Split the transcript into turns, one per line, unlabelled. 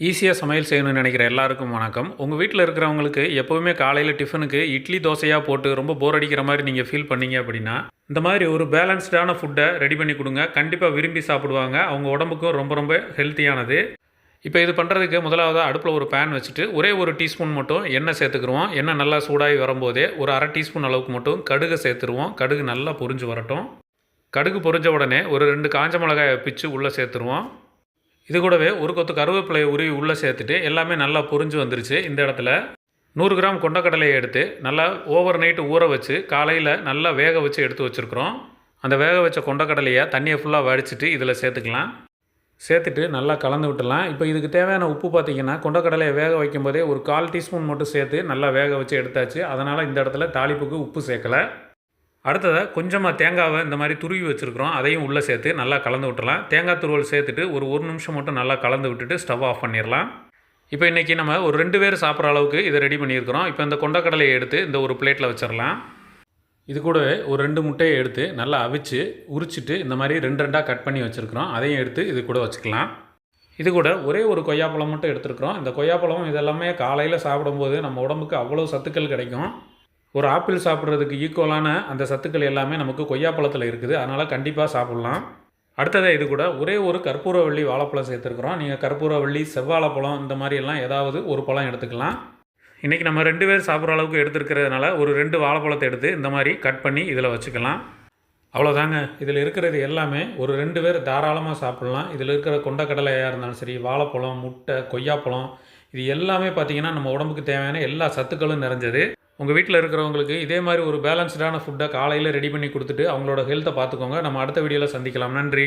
ஈஸியாக சமையல் செய்யணும்னு நினைக்கிற எல்லாருக்கும் வணக்கம். உங்கள் வீட்டில் இருக்கிறவங்களுக்கு எப்போவுமே காலையில் டிஃபனுக்கு இட்லி தோசையாக போட்டு ரொம்ப போர் அடிக்கிற மாதிரி நீங்கள் ஃபீல் பண்ணீங்க அப்படின்னா, இந்த மாதிரி ஒரு பேலன்ஸ்டான ஃபுட்டை ரெடி பண்ணி கொடுங்க. கண்டிப்பாக விரும்பி சாப்பிடுவாங்க. அவங்க உடம்புக்கும் ரொம்ப ரொம்ப ஹெல்த்தியானது. இப்போ இது பண்ணுறதுக்கு முதலாவது அடுப்பில் ஒரு பேன் வச்சுட்டு ஒரே ஒரு டீஸ்பூன் மட்டும் எண்ணெய் சேர்த்துக்குருவோம். எண்ணெய் நல்லா சூடாகி வரும்போதே ஒரு அரை டீஸ்பூன் அளவுக்கு மட்டும் கடுகு சேர்த்துருவோம். கடுகு நல்லா பொரிஞ்சு வரட்டும். கடுகு பொரிஞ்ச உடனே ஒரு 2 காஞ்ச மிளகாயை பிச்சு உள்ளே சேர்த்துருவோம். இது கூடவே ஒரு கொத்து கருவேப்பிலையை உருவி உள்ளே சேர்த்துட்டு எல்லாமே நல்லா பொரிஞ்சு வந்துருச்சு. இந்த இடத்துல 100 கிராம் கொண்டக்கடலையை எடுத்து நல்லா ஓவர் நைட்டு ஊற வச்சு காலையில் நல்லா வேக வச்சு எடுத்து வச்சுருக்குறோம். அந்த வேக வச்ச கொண்டக்கடலையை தண்ணியை ஃபுல்லாக வடிச்சிட்டு இதில் சேர்த்துக்கலாம். சேர்த்துட்டு நல்லா கலந்து விட்டுலாம். இப்போ இதுக்கு தேவையான உப்பு பார்த்திங்கன்னா கொண்டக்கடலையை வேக வைக்கும்போதே ஒரு 1/4 டீஸ்பூன் மட்டும் சேர்த்து நல்லா வேக வச்சு எடுத்தாச்சு. அதனால் இந்த இடத்துல தாளிப்புக்கு உப்பு சேர்க்கலை. அடுத்ததாக கொஞ்சமாக தேங்காவை இந்த மாதிரி துருவி வச்சுருக்குறோம். அதையும் உள்ளே சேர்த்து நல்லா கலந்து விட்டுறலாம். தேங்காய் துருவல் சேர்த்துட்டு ஒரு நிமிஷம் மட்டும் நல்லா கலந்து விட்டுட்டு ஸ்டவ் ஆஃப் பண்ணிடலாம். இப்போ இன்றைக்கி நம்ம ஒரு 2 பேர் சாப்பிட்ற அளவுக்கு இதை ரெடி பண்ணியிருக்கிறோம். இப்போ இந்த கொண்டக்கடலையை எடுத்து இந்த ஒரு பிளேட்டில் வச்சிடலாம். இது கூடவே ஒரு 2 முட்டையை எடுத்து நல்லா அவிச்சு உரிச்சிட்டு இந்த மாதிரி 2 கட் பண்ணி வச்சுருக்கிறோம். அதையும் எடுத்து இது கூட வச்சுக்கலாம். இது கூட ஒரே ஒரு கொய்யாப்பழம் மட்டும் எடுத்துருக்குறோம். இந்த கொய்யாப்பழம் இதெல்லாமே காலையில் சாப்பிடும்போது நம்ம உடம்புக்கு அவ்வளோ சத்துக்கள் கிடைக்கும். ஒரு ஆப்பிள் சாப்பிட்றதுக்கு ஈக்குவலான அந்த சத்துக்கள் எல்லாமே நமக்கு கொய்யாப்பழத்தில் இருக்குது. அதனால் கண்டிப்பாக சாப்பிட்லாம். அடுத்ததாக இது கூட ஒரே ஒரு கற்பூரவள்ளி வாழைப்பழம் சேர்த்துருக்குறோம். நீங்கள் கற்பூரவள்ளி, செவ்வாழைப்பழம் இந்த மாதிரியெல்லாம் ஏதாவது ஒரு பழம் எடுத்துக்கலாம். இன்றைக்கி நம்ம 2 பேர் சாப்பிட்ற அளவுக்கு எடுத்துருக்கிறதுனால ஒரு 2 வாழைப்பழத்தை எடுத்து இந்த மாதிரி கட் பண்ணி இதில் வச்சுக்கலாம். அவ்வளோதாங்க. இதில் இருக்கிறது எல்லாமே ஒரு 2 பேர் தாராளமாக சாப்பிட்லாம். இதில் இருக்கிற கொண்டக்கடலையாக இருந்தாலும் சரி, வாழைப்பழம், முட்டை, கொய்யாப்பழம் இது எல்லாமே பார்த்திங்கன்னா நம்ம உடம்புக்கு தேவையான எல்லா சத்துக்களும் நிறைஞ்சது. உங்கள் வீட்டில் இருக்கிறவங்களுக்கு இதே மாதிரி ஒரு பேலன்ஸ்டான ஃபுட்டை காலையில் ரெடி பண்ணி கொடுத்துட்டு அவங்களோட ஹெல்த்தை பார்த்துக்கோங்க. நம்ம அடுத்த வீடியோவில் சந்திக்கலாம். நன்றி.